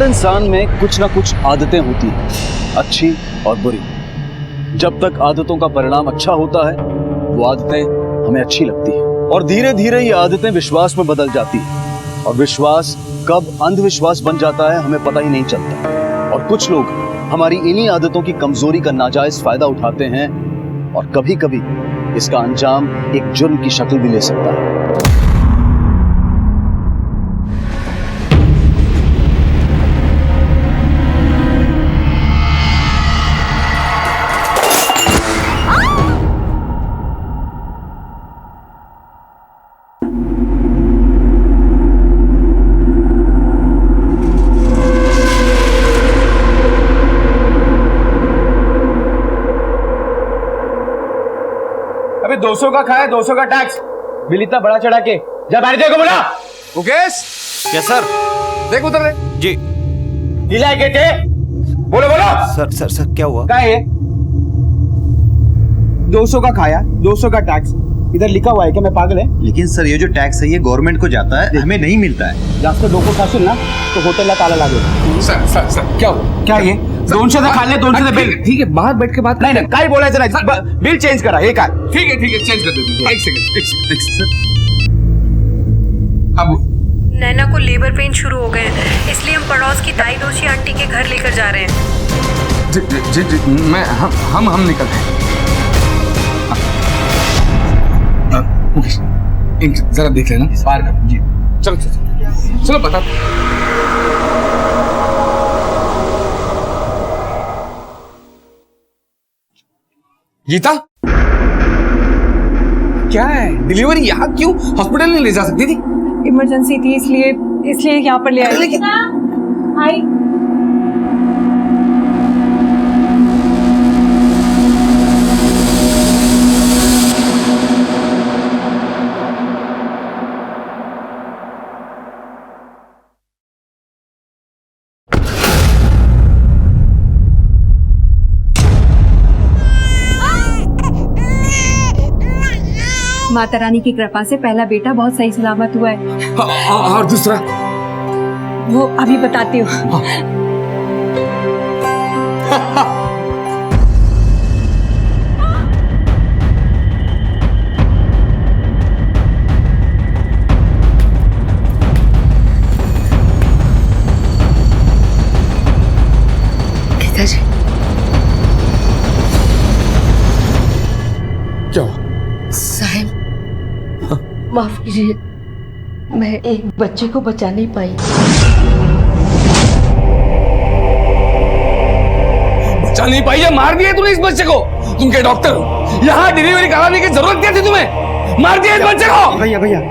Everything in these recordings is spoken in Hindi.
इंसान में कुछ ना कुछ आदतें होती हैं, अच्छी और बुरी। जब तक आदतों का परिणाम अच्छा होता है वो आदतें हमें अच्छी लगती हैं, और धीरे धीरे ये आदतें विश्वास में बदल जाती हैं, और विश्वास कब अंधविश्वास बन जाता है हमें पता ही नहीं चलता। और कुछ लोग हमारी इन्हीं आदतों की कमजोरी का नाजायज फायदा उठाते हैं, और कभी कभी इसका अंजाम एक जुर्म की शक्ल भी ले सकता है। अबे 200 का खाया, 200 का टैक्स, बिल इतना बड़ा चढ़ा के जब मैनेजर को बोला। Mukesh, yes sir. देख उधर रे। जी। ढीला है गेटे, बोलो बोलो। सर सर सर क्या हुआ? क्या है? 200 का खाया, 200 का टैक्स, इधर लिखा हुआ है कि मैं पागल है? लेकिन सर ये जो टैक्स है ये गवर्नमेंट को जाता है, हमें नहीं मिलता है। जास्त डोको खाशील ना तो होटल ला ताला लागेल। सर क्या हुआ? क्या ये 200 का खा ले, 200 का बिल। ठीक है, बाहर बैठ के बात नहीं ना, काय बोलायचं नाही, बिल चेंज करा। हे काय? ठीक है चेंज कर देते हैं। एक सेकंड सर। अब नैना को लेबर पेन शुरू हो गए हैं, इसलिए हम पड़ोस की दाई दोषी आंटी के घर लेकर जा रहे हैं। जी मैं हम निकलते हैं। मुकेश, जरा देख लेना बाहर का। जी चलो बता। गीता, क्या है? डिलीवरी यहाँ क्यों? हॉस्पिटल नहीं ले जा सकती थी? इमरजेंसी थी इसलिए यहाँ पर ले आए। लेकिन आई माता रानी की कृपा से पहला बेटा बहुत सही सलामत हुआ है। और दूसरा? वो अभी बताती हूँ। गीता जी, क्या हुआ? साहब माफ कीजिए, मैं एक बच्चे को बचा नहीं पाई। बचा नहीं पाई या मार दिया तूने इस बच्चे को? तुम क्या डॉक्टर हो? यहाँ डिलीवरी कराने की जरूरत क्या थी तुम्हें? मार दिया इस बच्चे को। भैया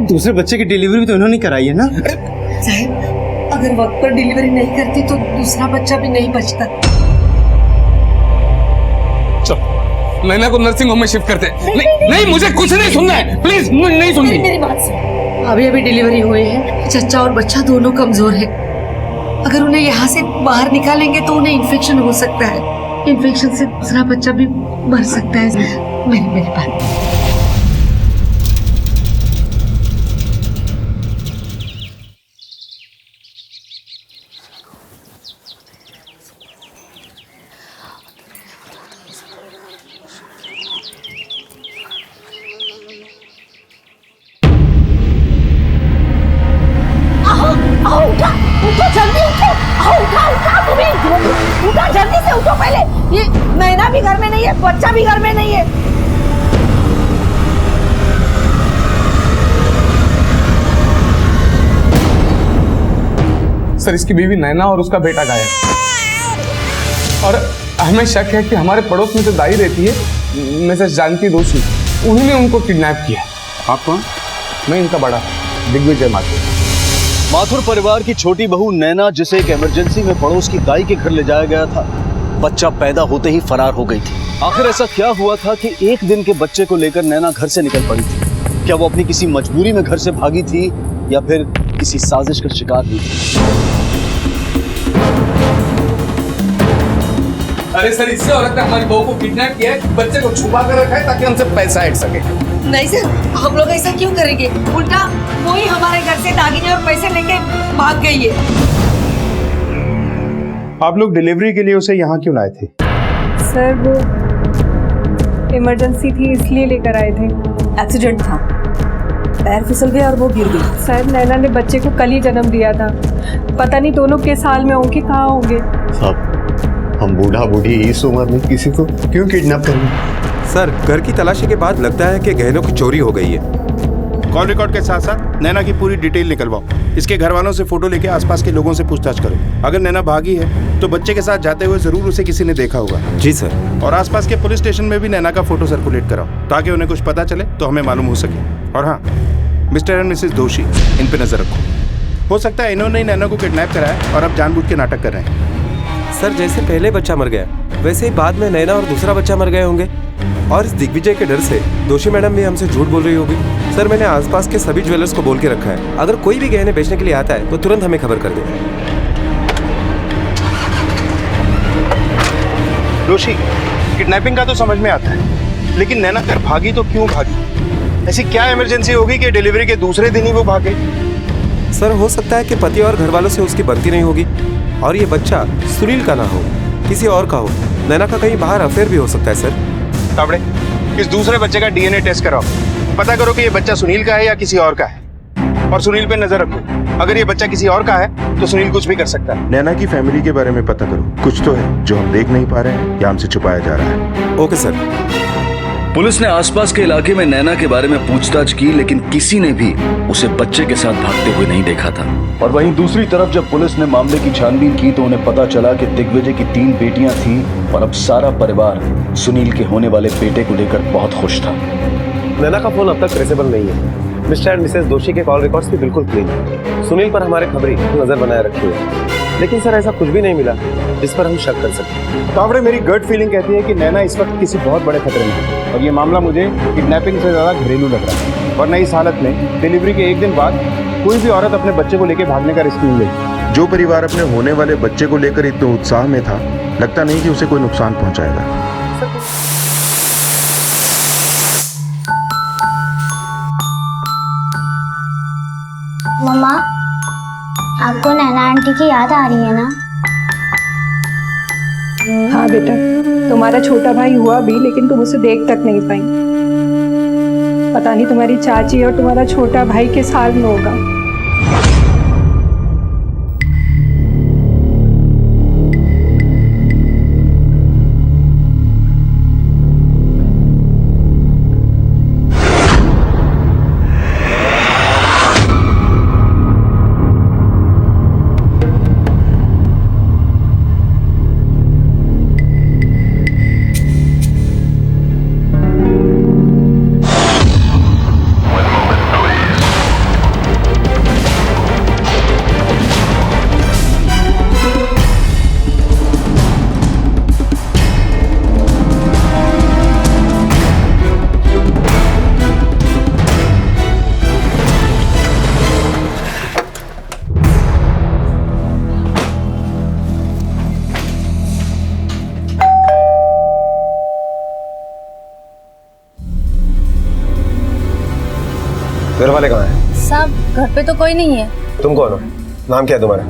दूसरे बच्चे की डिलीवरी भी तो इन्होंने कराई है ना? साहब अगर वक्त पर डिलीवरी नहीं करती तो दूसरा बच्चा भी नहीं बचता। चलो नैना को नर्सिंग होम में शिफ्ट करते हैं। नहीं मुझे कुछ नहीं सुनना है, प्लीज नहीं सुननी। मेरी बात सुन, अभी डिलीवरी हुई है, चच्चा और बच्चा दोनों कमजोर है। अगर उन्हें यहाँ से बाहर निकालेंगे तो उन्हें इन्फेक्शन हो सकता है। इन्फेक्शन से दूसरा बच्चा भी मर सकता है। मेरी बात। उठो जल्दी उठो, उठा तुम्हें, उठा जल्दी से उठो पहले। ये नैना भी घर में नहीं है, बच्चा भी घर में नहीं है। सर इसकी बीवी नैना और उसका बेटा गायब, और हमें शक है कि हमारे पड़ोस में जो दाई रहती है मिसेस जानकी दोषी, उन्हीं ने उनको किडनैप किया। आप कौन? मैं इनका बड़ा दिग्विजय माथुर। माथुर परिवार की छोटी बहू नैना, जिसे एक इमरजेंसी में पड़ोस की दाई के घर ले जाया गया था, बच्चा पैदा होते ही फरार हो गई थी। आखिर ऐसा क्या हुआ था कि एक दिन के बच्चे को लेकर नैना घर से निकल पड़ी थी? क्या वो अपनी किसी मजबूरी में घर से भागी थी या फिर किसी साजिश का शिकार हुई थी? अरे सर, इससे औरत ने हमारी बहू को किडनैप किया है, बच्चे को छुपा कर रखा है ताकि हमसे पैसा हट सके। नहीं सर, हम लोग ऐसा क्यों करेंगे? उल्टा वो ही हमारे घर से दागिने और पैसे लेके भाग गई है। आप लोग डिलीवरी के लिए उसे यहाँ क्यों लाए थे? सर वो इमरजेंसी थी इसलिए लेकर आए थे। एक्सीडेंट था, पैर फिसल गया और वो गिर गई। सर नैना ने बच्चे को कल ही जन्म दिया था, पता नहीं दोनों किस हाल में होंगे, कहाँ होंगे। साहब, हम बूढ़ा बूढ़ी इस उम्र में किसी को क्यों किडनैप करेंगे? सर घर की तलाशी के बाद लगता है कि गहनों की चोरी हो गई है। कॉल रिकॉर्ड के साथ साथ नैना की पूरी डिटेल निकलवाओ। इसके घर वालों से फोटो लेके आसपास के लोगों से पूछताछ करो। अगर नैना भागी है तो बच्चे के साथ जाते हुए जरूर उसे किसी ने देखा होगा। जी सर। और आसपास के पुलिस स्टेशन में भी नैना का फोटो सर्कुलेट कराओ ताकि उन्हें कुछ पता चले तो हमें मालूम हो सके। और हाँ, मिस्टर एंड मिसेस दोषी, इन पे नजर रखो। हो सकता है इन्होंने ही नैना को किडनैप कराया और अब जानबूझ के नाटक कर रहे हैं। सर जैसे पहले बच्चा मर गया वैसे ही बाद में नैना और दूसरा बच्चा मर गए होंगे, और इस दिग्विजय के डर से दोषी मैडम भी हमसे झूठ बोल रही होगी। सर मैंने आसपास के सभी ज्वेलर्स को बोल के रखा है, अगर कोई भी गहने बेचने के लिए आता है तो तुरंत हमें खबर कर दे। दोषी, किडनैपिंग का तो समझ में आता है, लेकिन नैना घर भागी तो क्यों भागी? ऐसी क्या इमरजेंसी होगी कि डिलीवरी के दूसरे दिन ही वो भागे? सर हो सकता है कि पति और घर वालों से उसकी बनती नहीं होगी, और ये बच्चा सुनील का ना हो, किसी और का हो। नैना का कहीं बाहर अफेयर भी हो सकता है। सर ताबड़े, इस दूसरे बच्चे का डीएनए टेस्ट कराओ, पता करो कि ये बच्चा सुनील का है या किसी और का है, और सुनील पे नजर रखो। अगर ये बच्चा किसी और का है तो सुनील कुछ भी कर सकता है। नैना की फैमिली के बारे में पता करो, कुछ तो है जो हम देख नहीं पा रहे हैं या हमसे छुपाया जा रहा है। Okay sir. पुलिस ने आसपास के इलाके में नैना के बारे में पूछताछ की, लेकिन किसी ने भी उसे बच्चे के साथ भागते हुए नहीं देखा था। और वहीं दूसरी तरफ जब पुलिस ने मामले की छानबीन की तो उन्हें पता चला कि दिग्विजय की 3 बेटियां थीं और अब सारा परिवार सुनील के होने वाले बेटे को लेकर बहुत खुश था। नैना का फोन अब तक ट्रेसेबल नहीं है। मिस्टर एंड मिसेस दोषी के कॉल रिकॉर्ड्स भी बिल्कुल क्लीन है। सुनील पर हमारे खबरी नजर बनाए रखी है, लेकिन सर ऐसा कुछ भी नहीं मिला जिस पर हम शक कर सकें। तावड़े, मेरी गट फीलिंग कहती है कि नैना इस वक्त किसी बहुत बड़े खतरे में है, और ये मामला मुझे किडनैपिंग से ज्यादा घरेलू लग रहा है। वरना इस हालत में डिलीवरी के 1 दिन बाद कोई भी औरत अपने बच्चे को लेकर भागने का रिस्क नहीं लेगी। जो परिवार अपने होने वाले बच्चे को लेकर इतने उत्साह में था, लगता नहीं कि उसे कोई नुकसान पहुंचाएगा। मम्मा, आपको नैना आंटी की याद आ रही है ना? हाँ बेटा, तुम्हारा छोटा भाई हुआ भी लेकिन तुम उसे देख तक नहीं पाई। पता नहीं तुम्हारी चाची और तुम्हारा छोटा भाई किस हाल में होगा। घर वाले कहाँ हैं? साहब घर पे तो कोई नहीं है। तुम कौन हो? नाम क्या है तुम्हारा?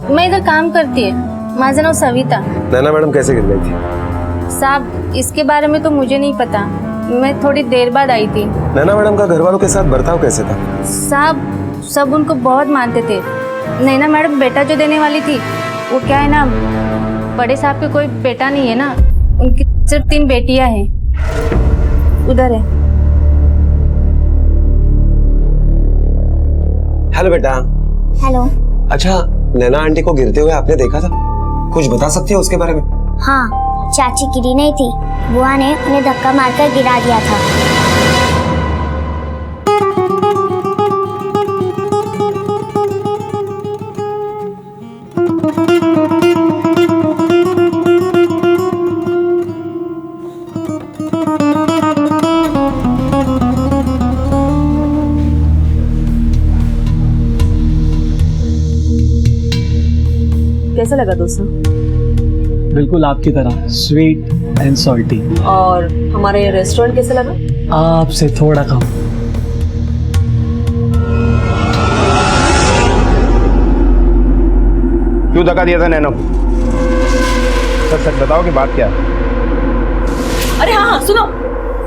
मैं इधर काम करती है, माझं नाव सविता। नैना मैडम कैसे गिर गई थी? साहब इसके बारे में तो मुझे नहीं पता, मैं थोड़ी देर बाद आई थी। नैना मैडम का घर वालों के साथ बर्ताव कैसे था? साहब सब उनको बहुत मानते थे। नैना मैडम बेटा जो देने वाली थी, वो क्या है ना, बड़े साहब के कोई बेटा नहीं है ना, उनकी सिर्फ 3 बेटियां हैं। उधर है। हेलो बेटा। हेलो। अच्छा, नैना आंटी को गिरते हुए आपने देखा था? कुछ बता सकती हो उसके बारे में? हाँ, चाची गिरी नहीं थी, बुआ ने उन्हें धक्का मारकर गिरा दिया था। कैसा लगा दोस्तों? बिल्कुल आपकी तरह स्वीट एंड सॉल्टी। और हमारा ये रेस्टोरेंट कैसा लगा? आपसे थोड़ा कम। क्यों धक्का दिया था नैनो को? सच सच बताओ कि बात क्या है? अरे हाँ हाँ सुनो,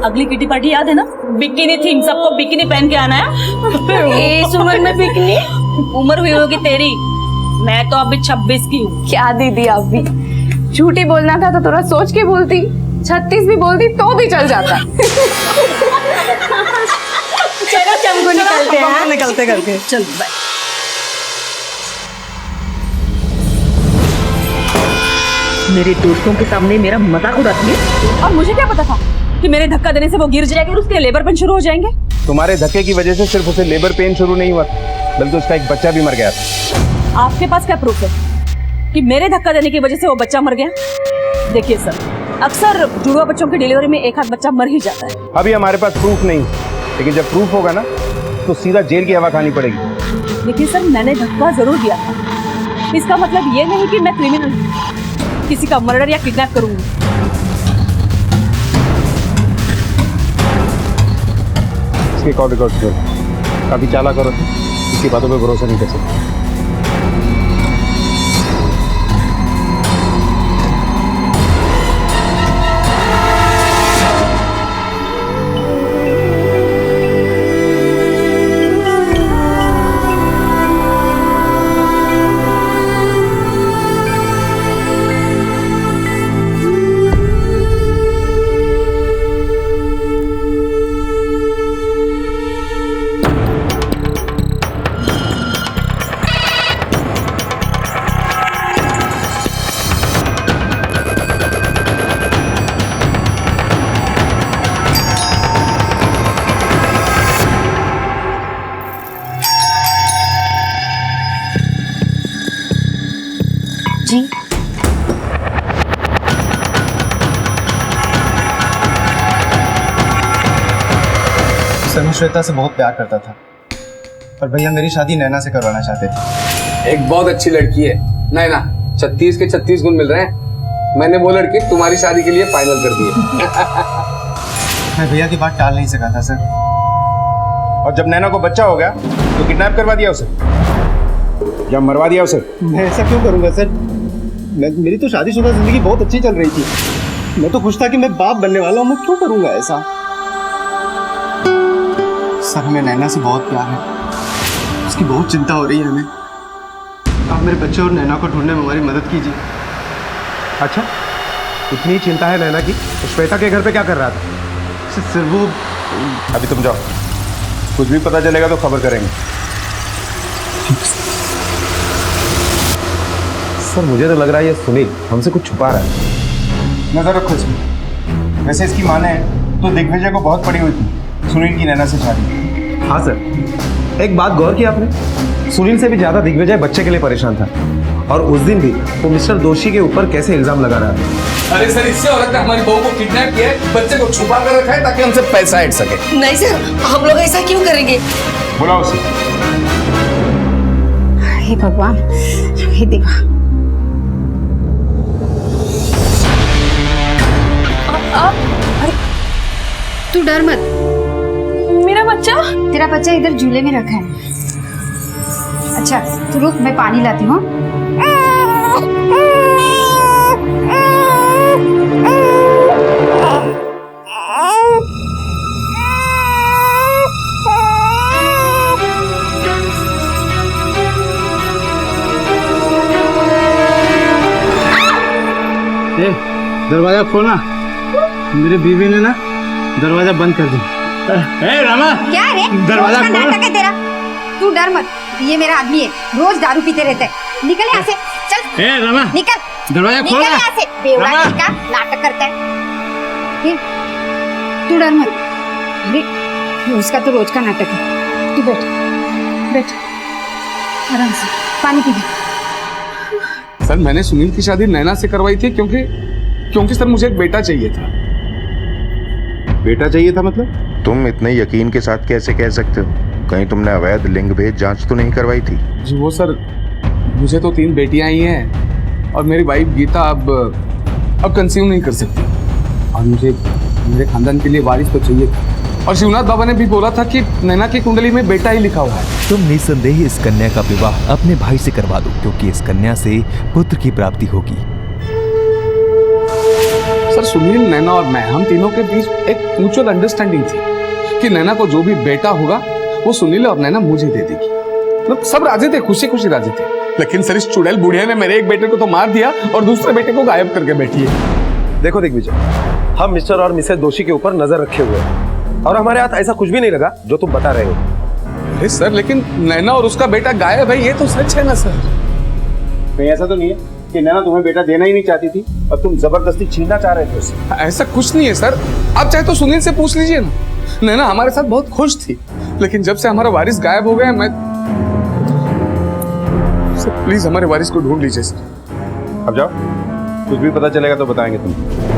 अगली किटी पार्टी याद है ना? बिकिनी थीम, सबको बिकिनी पहन के आना है। इस उम्र में बिकिनी? उम्र हुई होगी तेरी, मैं तो अभी 26 की हूँ। क्या दीदी आप भी, झूठी बोलना था तो थोड़ा सोच के बोलती, 36 भी बोलती तो भी चल जाता। चलो चमको निकलते हैं। निकलते करके चल बाय। मेरे दोस्तों के सामने मेरा मजाक उड़ाती है, और मुझे क्या पता था कि मेरे धक्का देने से वो गिर जाएगी और उसके लेबर पेन शुरू हो जाएंगे। तुम्हारे धक्के की वजह से सिर्फ उसे लेबर पेन शुरू नहीं हुआ, बल्कि उसका एक बच्चा भी मर गया था। आपके पास क्या प्रूफ है कि मेरे धक्का देने की वजह से वो बच्चा मर गया? देखिए सर, अक्सर जुड़वा बच्चों की डिलीवरी में एक आध बच्चा मर ही जाता है। अभी हमारे पास प्रूफ नहीं, लेकिन जब प्रूफ होगा ना तो सीधा जेल की हवा खानी पड़ेगी। लेकिन सर मैंने धक्का जरूर दिया था, इसका मतलब ये नहीं कि मैं क्रिमिनल हूँ, किसी का मर्डर या किडनैप करूंगी। इसके कॉल रिकॉर्ड करो, काफी चालाक करो, इसकी बातों पे भरोसा नहीं कर सकते। जी सर मैं श्वेता से बहुत प्यार करता था, पर भैया मेरी शादी नैना से करवाना चाहते थे। एक बहुत अच्छी लड़की है नैना, 36 के 36 गुण मिल रहे हैं। मैंने वो लड़की तुम्हारी शादी के लिए फाइनल कर दी है। मैं भैया की बात टाल नहीं सका था सर। और जब नैना को बच्चा हो गया तो किडनैप करवा दिया उसे या मरवा दिया उसे? मैं ऐसा क्यों करूंगा सर? मेरी तो शादीशुदा जिंदगी बहुत अच्छी चल रही थी। मैं तो खुश था कि मैं बाप बनने वाला हूँ, मैं क्यों करूंगा ऐसा? सर हमें नैना से बहुत प्यार है, उसकी बहुत चिंता हो रही है हमें। आप मेरे बच्चे और नैना को ढूंढने में हमारी मदद कीजिए। अच्छा, इतनी चिंता है नैना की तो श्वेता के घर पे क्या कर रहा था? सर वो अभी तुम जाओ, कुछ भी पता चलेगा तो खबर करेंगे। सर मुझे तो लग रहा है ये सुनील हमसे कुछ छुपा रहा है। नजर रखो इसमें। वैसे इसकी माँ ने तो दिग्विजय को बहुत पड़ी हुई थी सुनील की नैना से शादी। हाँ सर, एक बात गौर की आपने, सुनील से भी ज्यादा दिग्विजय बच्चे के लिए परेशान था, और उस दिन भी वो मिस्टर दोषी के ऊपर कैसे इल्जाम लगा रहा था। अरे सर, इससे औरत ने हमारी बहू को किडनैप किया है, बच्चे को छुपा कर रखा है ताकि हमसे पैसा ऐड सके। नहीं सर, हम लोग ऐसा क्यों करेंगे? बुलाओ उसे। हे भगवान, हे देवा। अरे तू डर मत, मेरा बच्चा? तेरा बच्चा इधर झूले में रखा है। अच्छा तू रुक, मैं पानी लाती हूँ। दरवाजा खोलना, मेरी बीवी ने ना दरवाजा बंद कर दिया। रामा क्या रे, दरवाजा खोल। नाटक है तेरा, तू डर मत, ये मेरा आदमी है, रोज दारू पीते रहता है। निकल यहाँ से, चल रामा निकल, दरवाजा खोल। निकल यहाँ से, बेवड़ा का नाटक करता है। तू डर मत, अरे उसका तो रोज का नाटक है। तू बैठ बैठ आराम से, पानी पी ले। सर मैंने सुनील की शादी नैना से करवाई थी क्योंकि सर मुझे एक बेटा चाहिए था। बेटा चाहिए था मतलब? तुम इतने यकीन के साथ कैसे कह सकते हो? कहीं तुमने अवैध लिंग भेद जांच तो नहीं करवाई थी? जी वो सर, मुझे तो 3 बेटियां ही हैं और मेरी वाइफ गीता अब कंसीव नहीं कर सकती, और मुझे मेरे खानदान के लिए वारिस तो चाहिए था। और शिवनाथ बाबा ने भी बोला था कि नैना की कुंडली में बेटा ही लिखा हुआ है। तुम निसंदेह इस कन्या का विवाह अपने भाई से करवा दो, क्योंकि इस कन्या से पुत्र की प्राप्ति होगी। सर सुनील, नैना और मैं, हम तीनों के बीच एक म्यूचुअल अंडरस्टैंडिंग थी कि नैना को जो भी बेटा होगा वो सुनील और नैना मुझे दे देगी। मतलब सब राजी थे, खुशी खुशी राजी थे। लेकिन सर इस चुड़ैल बुढ़िया ने मेरे एक बेटे को तो मार दिया और दूसरे बेटे को गायब करके बैठी है। देखो दिग्विजय, हम मिस्टर और मिसेस दोषी के ऊपर नजर रखे हुए हैं और हमारे हाथ ऐसा कुछ भी नहीं लगा जो तुम बता रहे हो। अरे सर, लेकिन नैना और उसका बेटा गायब है, ये तो सच है ना सर? कहीं ऐसा तो नहीं है कि नैना तुम्हें बेटा देना ही नहीं चाहती थी और तुम जबरदस्ती छीनना चाह रहे थे उससे? ऐसा कुछ नहीं है सर, आप चाहे तो सुनील से पूछ लीजिए ना। नैना हमारे साथ बहुत खुश थी, लेकिन जब से हमारा वारिस गायब हो गया, मैं सर प्लीज हमारे वारिस को ढूंढ लीजिए सर। अब जाओ, कुछ भी पता चलेगा तो बताएंगे तुमको।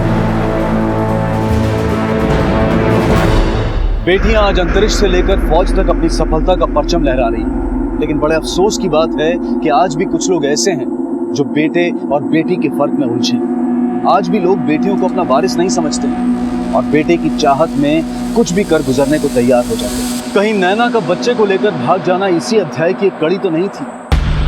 बेटियां आज अंतरिक्ष से लेकर फौज तक अपनी सफलता का परचम लहरा रही हैं, लेकिन बड़े अफसोस की बात है कि आज भी कुछ लोग ऐसे हैं जो बेटे और बेटी के फर्क में उलझे हैं। आज भी लोग बेटियों को अपना वारिस नहीं समझते और बेटे की चाहत में कुछ भी कर गुजरने को तैयार हो जाते हैं। कहीं नैना का बच्चे को लेकर भाग जाना इसी अध्याय की एक कड़ी तो नहीं थी?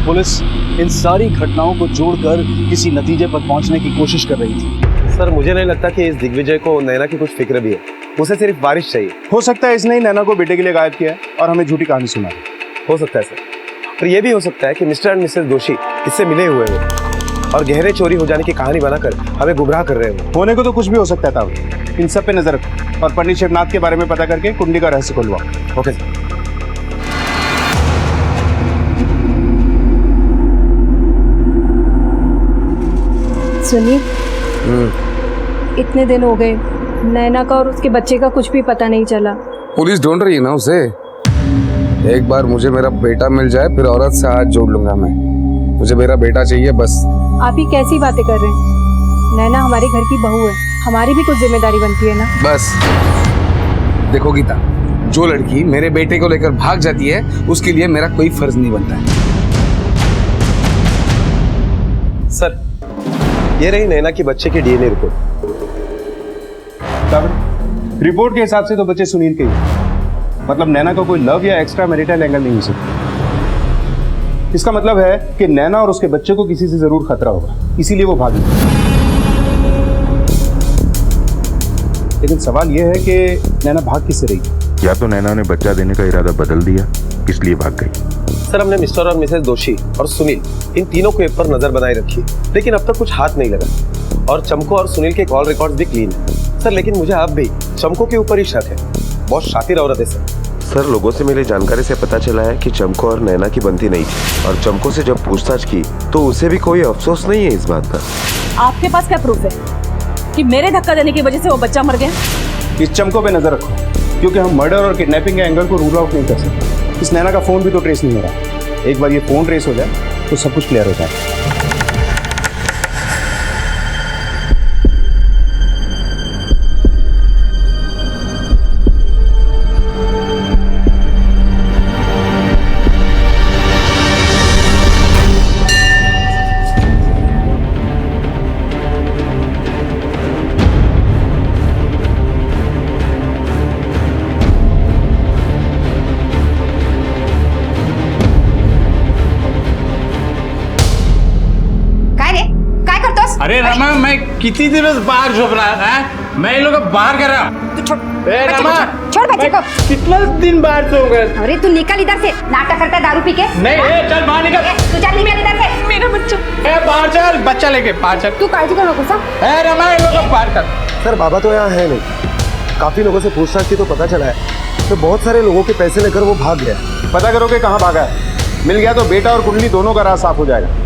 पुलिस इन सारी घटनाओं को जोड़कर किसी नतीजे पर पहुंचने की कोशिश कर रही थी। सर मुझे नहीं लगता कि इस दिग्विजय को नैना की कुछ फिक्र भी है, उसे सिर्फ वारिस चाहिए। हो सकता है इसने ही नैना को बेटे के लिए गायब किया है और हमें झूठी कहानी सुना है। हो सकता है सर, और ये भी हो सकता है कि मिस्टर एंड मिसेस दोषी इससे मिले हुए हो और गहरे चोरी हो जाने की कहानी बनाकर हमें गुमराह कर रहे हो। होने को तो कुछ भी हो सकता था। इन सब पे नजर रखो और पंडित शिवनाथ के बारे में पता करके कुंडली का रहस्य खुलवाओ। Okay sir. सुनिए, इतने दिन हो गए, नैना का और उसके बच्चे का कुछ भी पता नहीं चला। पुलिस ढूंढ रही है ना उसे। एक बार मुझे मेरा बेटा मिल जाए, फिर औरत से हाथ जोड़ लूंगा मैं। मुझे मेरा बेटा चाहिए बस। आप ही कैसी बातें कर रहे हैं? नैना हमारे घर की बहू है, हमारी भी कुछ जिम्मेदारी बनती है ना। बस देखो गीता, जो लड़की मेरे बेटे को लेकर भाग जाती है उसके लिए मेरा कोई फर्ज नहीं बनता है। सर ये रही नैना की बच्चे की डीएनए रिपोर्ट। रिपोर्ट के हिसाब से तो बच्चे सुनील के ही, मतलब नैना का कोई लव या एक्स्ट्रा मैरिटल एंगल नहीं हो सकता। इसका मतलब है कि नैना और उसके बच्चे को किसी से जरूर खतरा होगा, इसीलिए वो भागी। लेकिन सवाल यह है कि नैना भाग किससे रही? या तो नैना ने बच्चा देने का इरादा बदल दिया, इसलिए भाग गई। सर हमने मिस्टर और मिसेस दोषी और सुनील इन तीनों के ऊपर नजर बनाए रखी, लेकिन अब तक कुछ हाथ नहीं लगा। और चमको और सुनील के कॉल रिकॉर्ड्स भी क्लीन है सर, लेकिन मुझे अब भी चमको के ऊपर ही शक है। बहुत शातिर औरत है सर। सर लोगों से मिली जानकारी से पता चला है कि चमको और नैना की बनती नहीं थी, और चमको से जब पूछताछ की तो उसे भी कोई अफसोस नहीं है इस बात का। आपके पास क्या प्रूफ है कि मेरे धक्का देने की वजह से वो बच्चा मर गया? इस चमको पे नजर रखो, क्योंकि हम मर्डर और किडनैपिंग के एंगल को रूल आउट नहीं कर सकते। इस नैना का फोन भी तो ट्रेस नहीं हो रहा। एक बार ये फोन ट्रेस हो जाए तो सब कुछ क्लियर हो जाए। अरे रमा, मैं कितनी दिवस बाहर झोप रहा है, मैं इन लोग को बाहर कर रहा। तू छोड़ रमा, छोड़ बच्चे को। कितना दिन बाहर सो गए? अरे तू निकल इधर से, नाटक करता है दारू पी के। नहीं, चल बाहर निकल। तू चल निकल इधर से। मेरा बच्चा। बाहर चल, बच्चा लेके बाहर चल। तू काळजी करू नकोस। रमा, इन लोग को बाहर कर। सर बाबा तो यहाँ है नहीं, काफी लोगों से पूछताछ की तो पता चला है तो बहुत सारे लोगों के पैसे लेकर वो भाग गया। पता करोगे कहाँ भागा है? मिल गया तो बेटा और कुंडली दोनों का राज साफ हो जाएगा।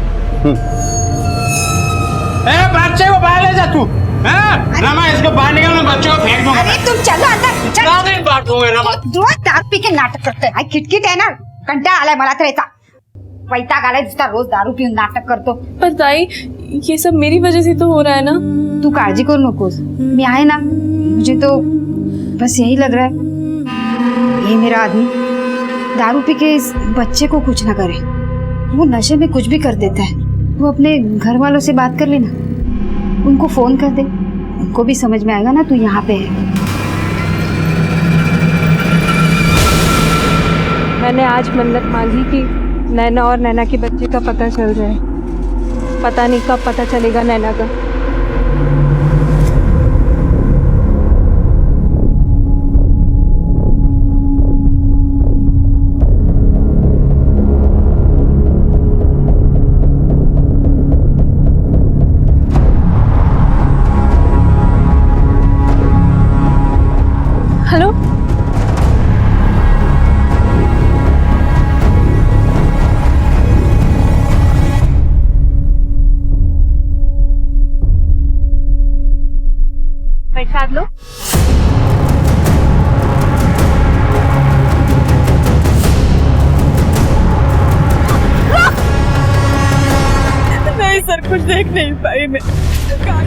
बच्चे को बाहर ले जा तू। रमा, इसको बाहर निकाल, बच्चे को फेंक दूंगा। अरे तुम चलो अंदर, चल। नहीं बांटूंगा रमा। रोज दारू पी के नाटक करते हैं। किटकिट आहे ना, कंटाळा आलाय मला तर याचा। वैताग आलाय जिसका रोज दारू पिऊन नाटक करतो। पर ताई, ये सब मेरी वजह से तो हो रहा है ना। तू काळजी करू नकोस, मी आहे ना। मुझे तो बस यही लग रहा है, ये मेरा आदमी दारू पी के इस बच्चे को कुछ ना करे। वो नशे में कुछ भी कर देता है। वो अपने घर वालों से बात कर लेना, उनको फोन कर दे, उनको भी समझ में आएगा ना तू यहाँ पे है। मैंने आज मन्नत मांगी कि नैना और नैना के बच्चे का पता चल जाए। पता नहीं कब पता चलेगा नैना का। बैग लो। नहीं सर, कुछ देख नहीं पाई मैं।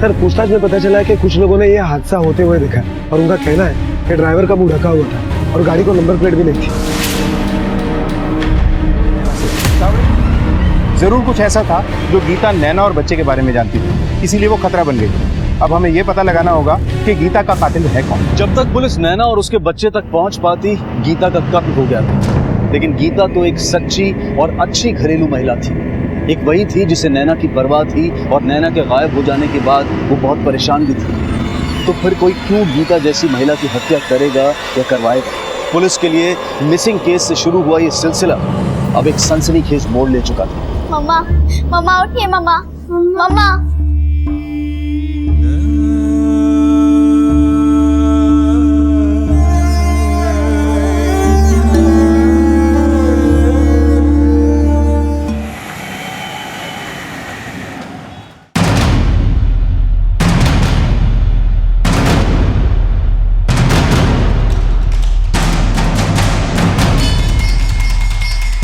सर पूछताछ में पता चला है कि कुछ लोगों ने ये हादसा होते हुए देखा है और उनका कहना है कि ड्राइवर का मुंह ढका हुआ था और गाड़ी को नंबर प्लेट भी नहीं थी। जरूर कुछ ऐसा था जो गीता नैना और बच्चे के बारे में जानती थी, इसीलिए वो खतरा बन गई। अब हमें ये पता लगाना होगा कि गीता का कातिल है कौन। जब तक पुलिस नैना और उसके बच्चे तक पहुंच पाती, गीता का कत्ल हो गया था। लेकिन गीता तो एक सच्ची और अच्छी घरेलू महिला थी। एक वही थी जिसे नैना की परवाह थी और नैना के गायब हो जाने के बाद वो बहुत परेशान भी थी। तो फिर कोई क्यों गीता जैसी महिला की हत्या करेगा या करवाएगा? पुलिस के लिए मिसिंग केस से शुरू हुआ ये सिलसिला अब एक सनसनीखेज मोड़ ले चुका था। मम्मा, मम्मा उठिए मम्मा, मम्मा।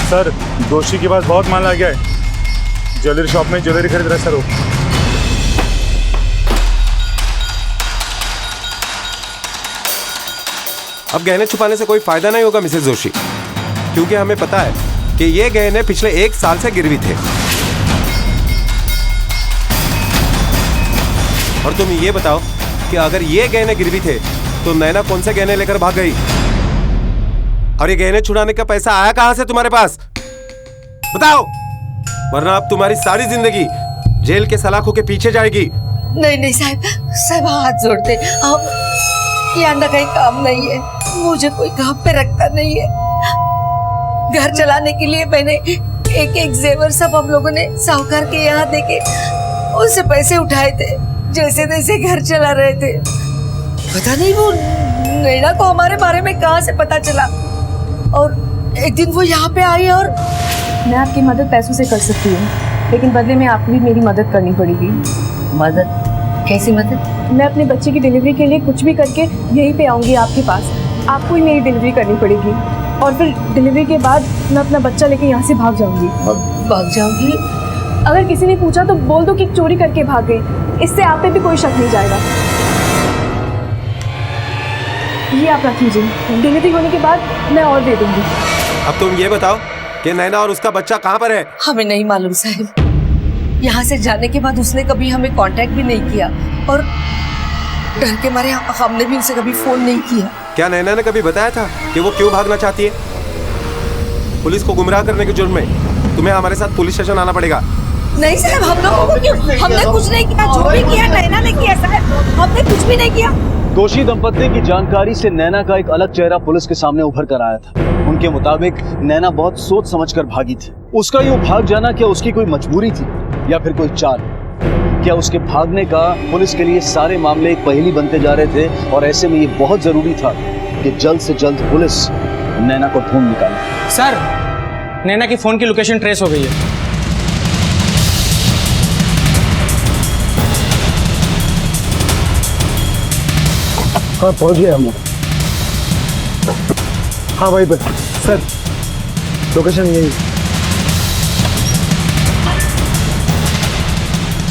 सर, दोषी के पास बहुत माल आ गया है। ज्वेलरी शॉप में ज्वेलरी खरीद रहा है सर वो। अब गहने छुपाने से कोई फायदा नहीं होगा मिसेस जोशी, क्योंकि हमें पता है कि ये गहने पिछले 1 साल से गिरवी थे। और तुम ये बताओ कि अगर ये गहने गिरवी थे तो नैना कौन से गहने लेकर भाग गई? और ये गहने छुड़ाने का पैसा आया कहां से तुम्हारे पास? बताओ, वरना अब तुम्हारी सारी जिंदगी जेल के सलाखों के पीछे जाएगी। नहीं नहीं साहब, सब हाथ जोड़ते, अब ये अंडा कहीं काम नहीं है। मुझे कोई काम पे रखता नहीं है। घर चलाने के लिए मैंने एक एक जेवर सब हम लोगों ने साहूकार के यहाँ देके उससे पैसे उठाए थे, जैसे तैसे घर चला रहे थे। पता नहीं वो नैना को हमारे बारे में कहाँ से पता चला, और एक दिन वो यहाँ पे आई और मैं आपकी मदद पैसों से कर सकती हूँ, लेकिन बदले में आपको भी मेरी मदद करनी पड़ेगी। मदद? कैसी मदद? मैं अपने बच्चे की डिलीवरी के लिए कुछ भी करके यहीं पे आऊँगी आपके पास। आपको ही मेरी डिलीवरी करनी पड़ेगी, और फिर डिलीवरी के बाद मैं अपना बच्चा लेके यहाँ से भाग जाऊँगी। भाग जाऊँगी? अगर किसी ने पूछा तो बोल दो कि चोरी करके भाग गई, इससे आप पे भी कोई शक नहीं जाएगा। ये आप रख लीजिए, डिलीवरी होने के बाद मैं और दे दूँगी। अब तुम ये बताओ कि नैना और उसका बच्चा कहाँ पर है? हमें नहीं मालूम साहब। यहाँ से जाने के बाद उसने कभी हमें कांटेक्ट भी नहीं किया, और डर के मारे हमने भी उसे कभी फोन नहीं किया। क्या नैना ने कभी बताया था कि वो क्यों भागना चाहती है? पुलिस को गुमराह करने के जुर्म में तुम्हें हमारे साथ पुलिस स्टेशन आना पड़ेगा। नहीं साहब, हम लोगों को क्यों? हमने कुछ नहीं किया। जो भी किया नैना ने किया साहब, हमने कुछ भी नहीं किया। दोषी दंपत्ति की जानकारी से नैना का एक अलग चेहरा पुलिस के सामने उभर कर आया था। उनके मुताबिक नैना बहुत सोच समझकर भागी थी। उसका यूं भाग जाना क्या उसकी कोई मजबूरी थी या फिर कोई चाल? क्या उसके भागने का पुलिस के लिए सारे मामले एक पहेली बनते जा रहे थे, और ऐसे में ये बहुत जरूरी था कि जल्द से जल्द पुलिस नैना को ढूंढ निकाले। सर, नैना की फोन की लोकेशन ट्रेस हो गई है। हाँ, पहुंच गए हम लोग। हाँ भाई पर सर, लोकेशन यही।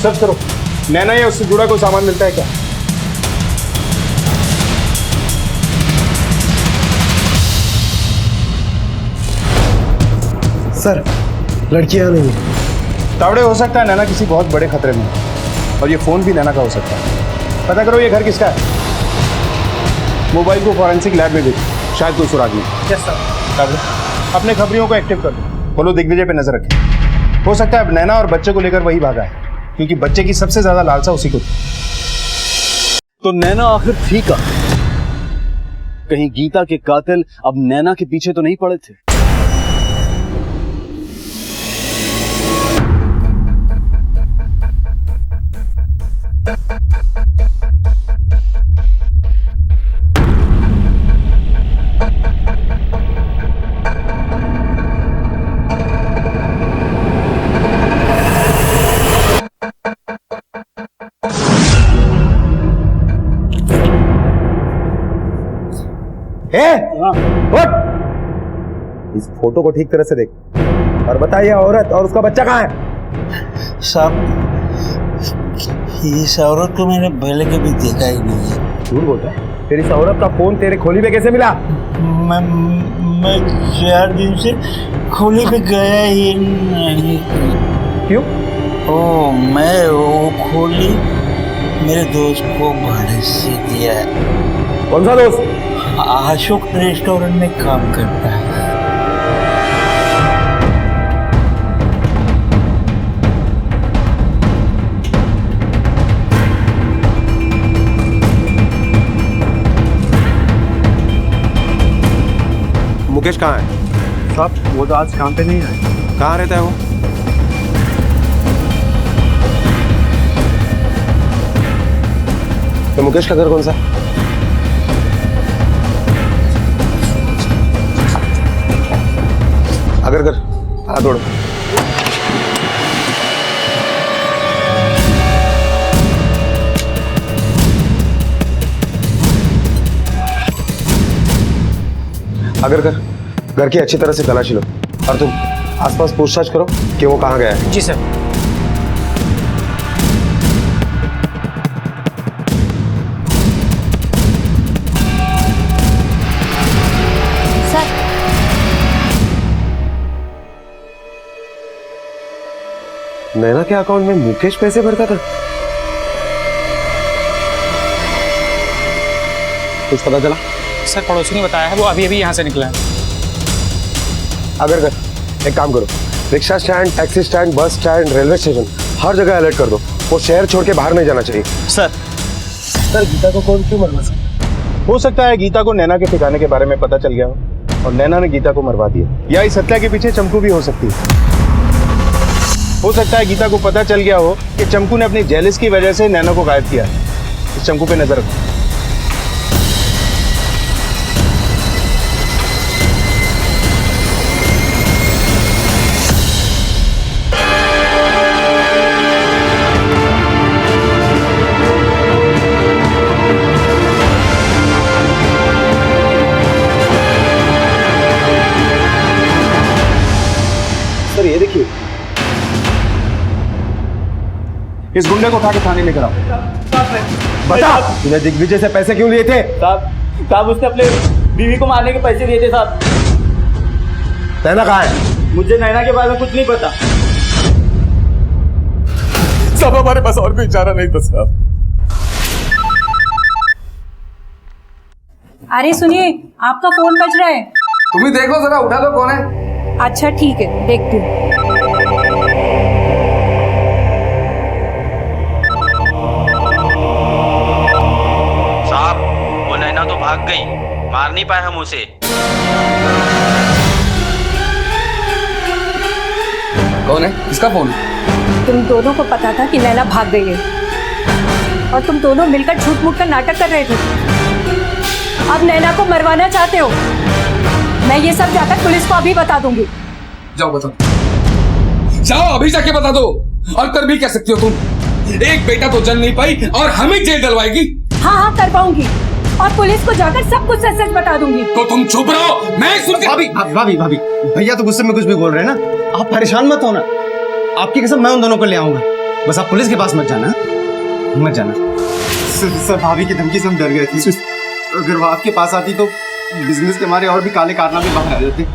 सर्च करो, नैना या उससे जुड़ा कोई सामान मिलता है क्या? सर, लड़कियां नहीं है। तावड़े, हो सकता है नैना किसी बहुत बड़े खतरे में है, और ये फोन भी नैना का हो सकता है। पता करो ये घर किसका है। मोबाइल को फॉरेंसिक लैब में भेजो, शायद कोई सुराग नहीं। Yes sir. अपने खबरियों को एक्टिव कर दो, बोलो दिग्विजय पे नजर रखें। हो सकता है अब नैना और बच्चे को लेकर वही भागा है, क्योंकि बच्चे की सबसे ज्यादा लालसा उसी को थी। तो नैना आखिर थी कहाँ? कहीं गीता के कातिल अब नैना के पीछे तो नहीं पड़े थे? उठ! इस फोटो को ठीक तरह से देख और बता ये औरत और उसका बच्चा कहाँ है? साहब इस औरत को मैंने पहले कभी देखा ही नहीं है। झूठ बोलता है? तेरी इस औरत का फोन तेरे खोली पे कैसे मिला? मैं 4 दिन से खोली पे गया ही नहीं। क्यों? ओ मैं वो खोली मेरे दोस्त को भाड़े से दिया है। कौन सा दोस्त? अशोक रेस्टोरेंट में काम करता है। मुकेश कहाँ है? साहब वो तो आज काम पे नहीं आए। कहाँ रहता है वो? तो मुकेश का घर कौन सा? अगर घर हाथ जोड़ो। अगर घर की अच्छी तरह से तलाशी लो और तुम आसपास पूछताछ करो कि वो कहाँ गया है। जी सर। नैना के अकाउंट में मुकेश पैसे भरता था? कुछ पता चला? सर पड़ोसी ने बताया है, वो अभी अभी यहाँ से निकला है। अगर एक काम करो, rickshaw stand, taxi stand, bus stand, railway station, हर जगह अलर्ट कर दो। वो शहर छोड़ के बाहर नहीं जाना चाहिए। सर गीता को कौन क्यों मरवा सकता? हो सकता है गीता को नैना के ठिकाने के बारे में पता चल गया हो और नैना ने गीता को मरवा दिया, या इस हत्या के पीछे चमकू भी हो सकती है। हो सकता है गीता को पता चल गया हो कि चमकू ने अपनी जेलस की वजह से नैना को गायब किया। इस चमकू पे नजर रखो। सर ये देखिए, इस गुंडे को उठा के थाने लेकर आओ। बता, तूने दिग्विजय से पैसे क्यों लिए थे? साहब उसने अपने बीवी को मारने के पैसे दिए थे साहब। नैना कहाँ है? मुझे नैना के बारे में कुछ नहीं पता। सब हमारे पास और कोई चारा नहीं था साहब। अरे सुनिए, आपका फोन बज रहा है। तुम ही देख लो जरा, उठा लो कौन है। अच्छा ठीक है, देखती हूँ। साहब वो नैना तो भाग गई, मार नहीं पाए हम उसे। कौन है? किसका फोन? तुम दोनों को पता था कि नैना भाग गई है और तुम दोनों मिलकर झूठ मूठ का नाटक कर रहे थे। अब नैना को मरवाना चाहते हो। मैं ये सब जाकर पुलिस को अभी बता दूंगी। जाओ बता, जाओ अभी जाके बता दो। और कर भी क्या सकती हो तुम? एक बेटा तो जल नहीं पाई और हमें जेल डलवाएगी। हाँ कर पाऊंगी और पुलिस को जाकर सब कुछ सच बता दूंगी। तो तुम चुप रहो, मैं सुन के। भाभी भैया तो गुस्से में कुछ भी बोल रहे हैं ना, आप परेशान मत होना। आपकी कसम मैं उन दोनों को ले आऊंगा, बस आप पुलिस के पास मत जाना, मत जाना। सर भाभी की धमकी से हम डर गए थे। अगर वो आपके पास आती तो बिजनेस के हमारे और भी काले कारनामे बाहर आ जाते,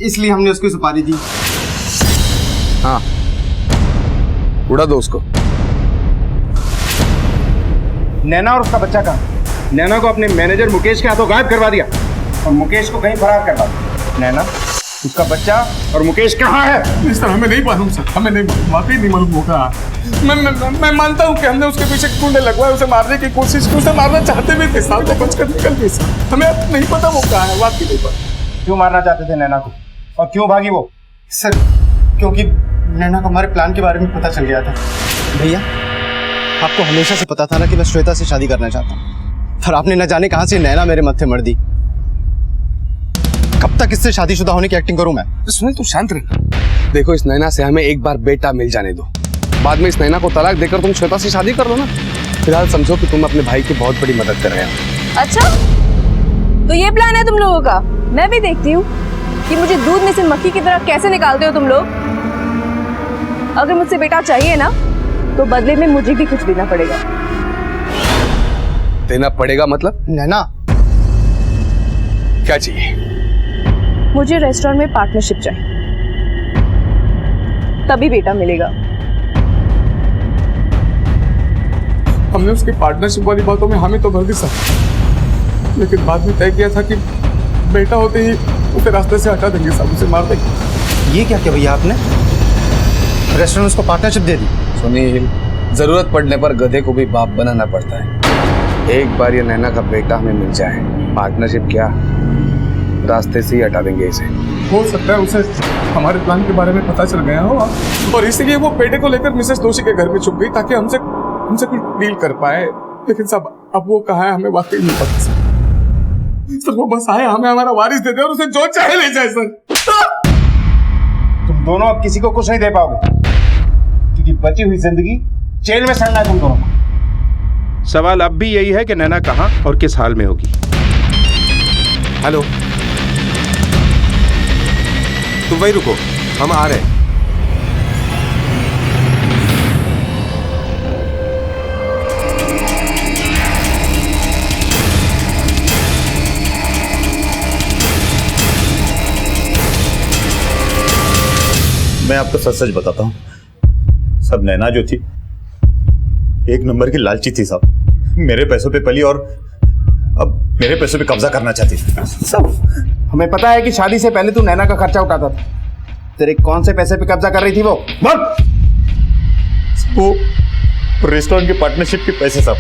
इसलिए हमने उसको सुपारी दी। हाँ उड़ा दो उसको। नैना और उसका बच्चा कहाँ? नैना को अपने मैनेजर मुकेश के हाथों गायब करवा दिया और मुकेश को कहीं फरार करवा दिया। नैना, उसका बच्चा और मुकेश कहाँ है? सर हमें नहीं मालूम सर, हमें नहीं मालूम, वाकई नहीं मालूम होगा। मैं मानता हूँ कि हमने उसके पीछे कुंडे लगवाए, उसे मारने की कोशिश की, उसे मारना चाहते भी थे, साल तो बचकर निकल गए सर। हमें अब नहीं पता वो कहाँ है, वाकई नहीं पता। क्यों मारना चाहते थे नैना को और क्यों भागी वो? सर क्योंकि नैना को हमारे प्लान के बारे में पता चल गया था। भैया आपको हमेशा से पता था ना कि मैं श्वेता से शादी करना चाहता हूँ, पर आपने न जाने कहां से नैना मेरे मत्थे मर दी। कब तक इससे शादीशुदा होने की एक्टिंग करूं मैं? सुनील तू शांत रह। देखो इस नैना से हमें एक बार बेटा मिल जाने दो, बाद में इस नैना को तलाक देकर तुम श्वेता से शादी कर लो ना। फिलहाल समझो कि तुम अपने भाई की बहुत बड़ी मदद कर रहे हो। अच्छा तो ये प्लान है तुम लोगों का। मैं भी देखती हूँ कि मुझे दूध में से मक्खी की तरह कैसे निकालते हो तुम लोग। अगर मुझसे बेटा चाहिए ना तो बदले में मुझे भी कुछ देना पड़ेगा। देना पड़ेगा मतलब? नैना क्या चाहिए? मुझे रेस्टोरेंट में पार्टनरशिप चाहिए, तभी बेटा मिलेगा। हमने उसकी पार्टनरशिप वाली बातों में हमें तो भर दी सर, लेकिन बाद में तय किया था कि बेटा होते ही उसे रास्ते से हटा देंगे, सब उसे मार देंगे। ये क्या किया भैया आपने? रेस्टोरेंट उसको पार्टनरशिप दे दी। सुनील, जरूरत पड़ने पर गधे को भी बाप बनाना पड़ता है। एक बार ये नैना का बेटा हमें मिल जाए, पार्टनरशिप क्या, रास्ते से ही हटा देंगे इसे। हो सकता है उसे हमारे प्लान के बारे में पता चल गया हो और इसलिए वो बेटे को लेकर मिसेस दोषी के घर में छुप गई ताकि हमसे कुछ डील कर पाए। लेकिन सब अब वो कहाँ है हमें वाकई नहीं पता सर। वो बस आए, हमें हमारा वारिस दे दे और उसे जो चाहे ले जाए सर। तुम दोनों अब किसी को कुछ नहीं दे पाओगे, क्योंकि बची हुई जिंदगी जेल में सड़ना है तुम दोनों को। सवाल अब भी यही है कि नैना कहाँ और किस हाल में होगी। हेलो, तुम वही रुको, हम आ रहे हैं। मैं आपको सच सच बताता हूँ, सब नैना जो थी एक नंबर की लालची थी साहब। मेरे पैसों पे पली और अब मेरे पैसों पे कब्जा करना चाहती थी। सब हमें पता है कि शादी से पहले तू नैना का खर्चा उठाता था। तेरे कौन से पैसे पे कब्जा कर रही थी वो? वो रेस्टोरेंट के पार्टनरशिप के पैसे साहब,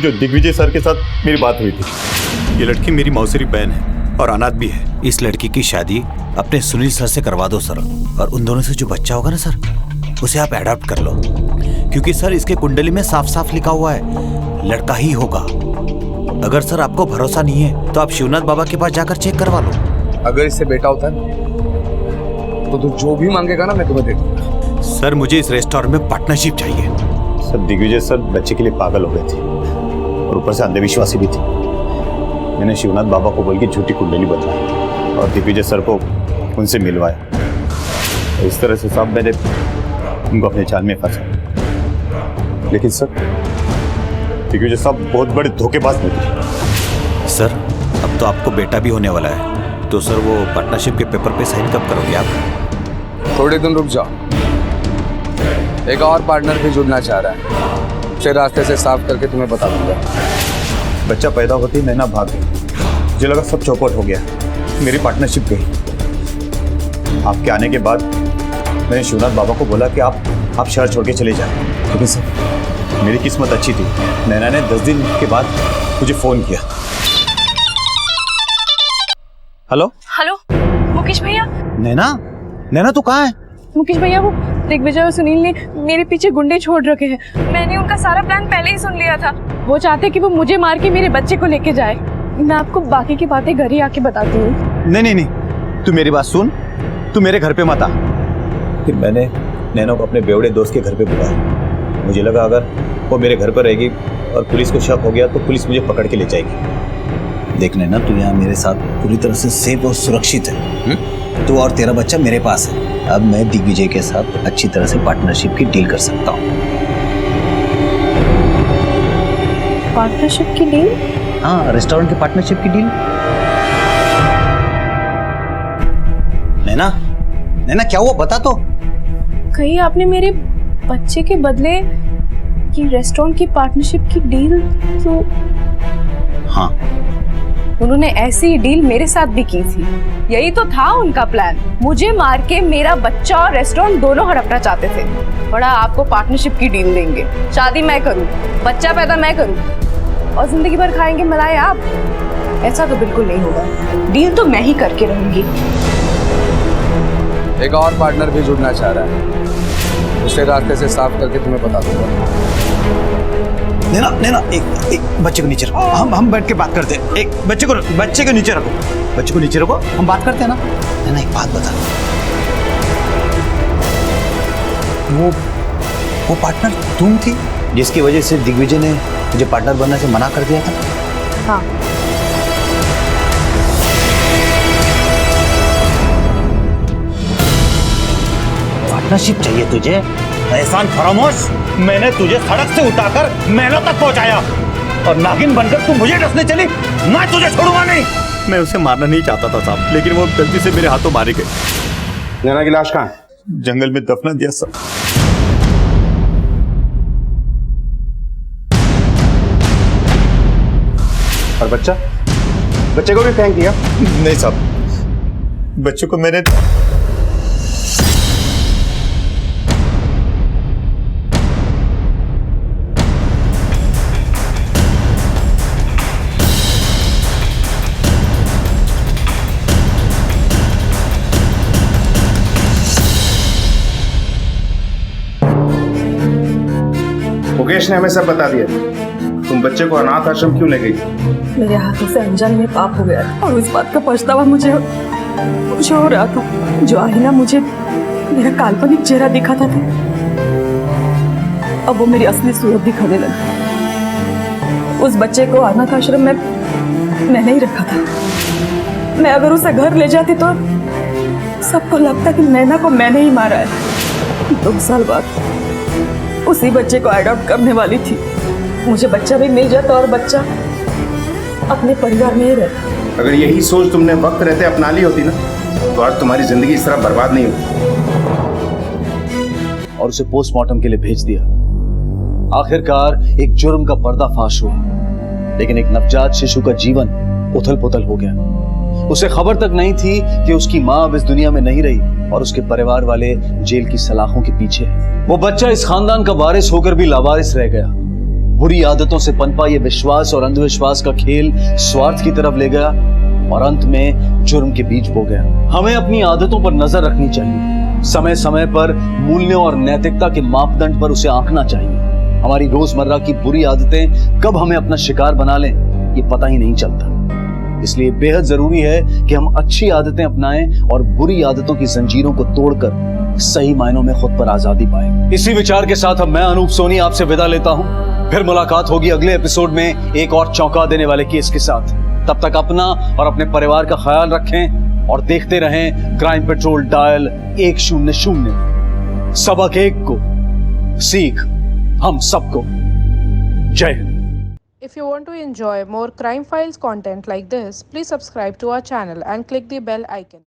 जो दिग्विजय सर के साथ मेरी बात हुई थी। ये लड़की मेरी मौसेरी बहन है और अनाथ भी है। इस लड़की की शादी अपने सुनील सर से करवा दो सर, और उन दोनों से जो बच्चा होगा ना सर, उसे आप अडॉप्ट कर लो, क्योंकि सर इसके कुंडली में साफ साफ लिखा हुआ है लड़का ही होगा। अगर सर आपको भरोसा नहीं है तो आप शिवनाथ बाबा के पास जाकर चेक करवा लो। अगर इससे बेटा होता है तो तू जो भी मांगेगा ना मैं तुम्हें दे दूंगा। सर मुझे इस रेस्टोरेंट में पार्टनरशिप चाहिए। सर दिग्विजय सर बच्चे के लिए पागल हो गए थे और ऊपर से अंधविश्वासी भी थे। मैंने शिवनाथ बाबा को बोल के झूठी कुंडली बताई और दिग्विजय सर को उनसे मिलवाया। इस तरह से साहब मैंने उनको अपने जाल में फंसा। लेकिन सर दिग्विजय साहब बहुत बड़े धोखेबाज निकले। सर अब तो आपको बेटा भी होने वाला है, तो सर वो पार्टनरशिप के पेपर पे साइन कब करोगे आप? थोड़े दिन रुक जाओ, एक और पार्टनर भी जुड़ना चाह रहा है, उसे रास्ते से साफ करके तुम्हें बता दूंगा। बच्चा पैदा होते ही नैना भाग गई। मुझे लगा सब चौपट हो गया, मेरी पार्टनरशिप गई। आपके आने के बाद मैंने शिवनाथ बाबा को बोला कि आप शहर छोड़ के चले जाएं। लेकिन सर मेरी किस्मत अच्छी थी, नैना ने 10 दिन के बाद मुझे फोन किया। हेलो हेलो मुकेश भैया। नैना तू कहाँ है? मुकेश भैया वो दिग्विजय और सुनील ने मेरे पीछे गुंडे छोड़ रखे हैं। मैंने उनका सारा प्लान पहले ही सुन लिया था। वो चाहते कि वो मुझे मार के मेरे बच्चे को लेके जाए। मैं आपको बाकी की बातें घर ही आके बताती हूँ। नहीं, तू मेरी बात सुन, तू मेरे घर पे मत आ। फिर मैंने नैना को अपने बेवड़े दोस्त के घर पे बुलाया। मुझे लगा अगर वो मेरे घर पर रहेगी और पुलिस को शक हो गया तो पुलिस मुझे पकड़ के ले जाएगी। देख नैना, तू यहाँ मेरे साथ पूरी तरह से सेफ और सुरक्षित है। तू और तेरा बच्चा मेरे पास है। अब मैं दिग्विजय के साथ अच्छी तरह से पार्टनरशिप की डील कर सकता हूँ। पार्टनरशिप की डील? हाँ, रेस्टोरेंट की पार्टनरशिप की डील। नैना क्या हुआ, बता तो। कहीं आपने मेरे बच्चे के बदले की रेस्टोरेंट की पार्टनरशिप की डील तो? हाँ, उन्होंने ऐसी डील मेरे साथ भी की थी। यही तो था उनका प्लान, मुझे मार के मेरा बच्चा और रेस्टोरेंट दोनों हड़पना चाहते थे। बड़ा आपको पार्टनरशिप की डील देंगे, शादी मैं करूं, बच्चा पैदा मैं करूं और जिंदगी भर खाएंगे मलाई आप। ऐसा तो बिल्कुल नहीं होगा। डील तो मैं ही करके रहूंगी। एक और पार्टनर भी जुड़ना चाह रहा है, उसे रास्ते से साफ करके तुम्हें बता दूंगा। नैना एक बच्चे को नीचे रखो, हम बैठ के बात करते हैं। एक बच्चे को नीचे रखो, हम बात करते हैं ना। नैना एक बात बता, वो पार्टनर तुम थी जिसकी वजह से दिग्विजय ने मुझे पार्टनर बनने से मना कर दिया था? हाँ। पार्टनरशिप चाहिए तुझे? एहसान फरामोश, मैंने तुझे सड़क से उठाकर महलों तक पहुंचाया और नागिन बनकर तू मुझे डसने चली। मैं तुझे छोड़ूंगा नहीं। मैं उसे मारना नहीं चाहता था साहब, लेकिन वो गलती से मेरे हाथों मारे गए। नैना की लाश कहाँ है? जंगल में दफना दिया सर। और बच्चा? बच्चे को भी फेंक दिया? नहीं साहब, बच्चों को मैंने मुकेश ने हमें सब बता दिया। तुम बच्चे को अनाथ आश्रम क्यों ले गई? मेरे हाथों से अनजाने में पाप हो गया और इस बात का पछतावा मुझे हो रहा था। जो आईना मुझे मेरा काल्पनिक चेहरा दिखाता था, अब वो मेरी असली सूरत दिखाने लगा। उस बच्चे को अनाथ आश्रम में मैंने ही रखा था। मैं अगर उसे घर ले जाती तो सबको लगता कि नैना को मैंने ही मारा है। 2 साल बाद उसी बच्चे को अडॉप्ट करने वाली थी। मुझे बच्चा भी मिल जाता और बच्चा अपने परिवार में ही रहता। अगर यही सोच तुमने वक्त रहते अपना ली होती ना, तो आज तुम्हारी जिंदगी इस तरह बर्बाद नहीं होती। और उसे पोस्टमार्टम के लिए भेज दिया। आखिरकार एक जुर्म का पर्दाफाश हुआ, लेकिन एक नवजात शिशु का जीवन उथल पुथल हो गया। उसे खबर तक नहीं थी कि उसकी माँ अब इस दुनिया में नहीं रही और उसके परिवार वाले जेल की सलाखों के पीछे हैं। वो बच्चा इस खानदान का वारिस होकर भी लावारिस रह गया। बुरी आदतों से पनपा ये विश्वास और अंधविश्वास का खेल स्वार्थ की तरफ ले गया और अंत में जुर्म के बीज बो गया। हमें अपनी आदतों पर नजर रखनी चाहिए। समय समय पर मूल्यों और नैतिकता के मापदंड पर उसे आंकना चाहिए। हमारी रोजमर्रा की बुरी आदतें कब हमें अपना शिकार बना लें, ये पता ही नहीं चलता। इसलिए बेहद जरूरी है कि हम अच्छी आदतें अपनाएं और बुरी आदतों की जंजीरों को तोड़कर सही मायनों में खुद पर आजादी पाएं। इसी विचार के साथ अब मैं अनूप सोनी आपसे विदा लेता हूं। फिर मुलाकात होगी अगले एपिसोड में एक और चौंका देने वाले केस के साथ। तब तक अपना और अपने परिवार का ख्याल रखें और देखते रहें क्राइम पेट्रोल डायल 100। सबक एक को सीख हम सबको। जय Hind. If you want to enjoy more crime files content like this, please subscribe to our channel and click the bell icon.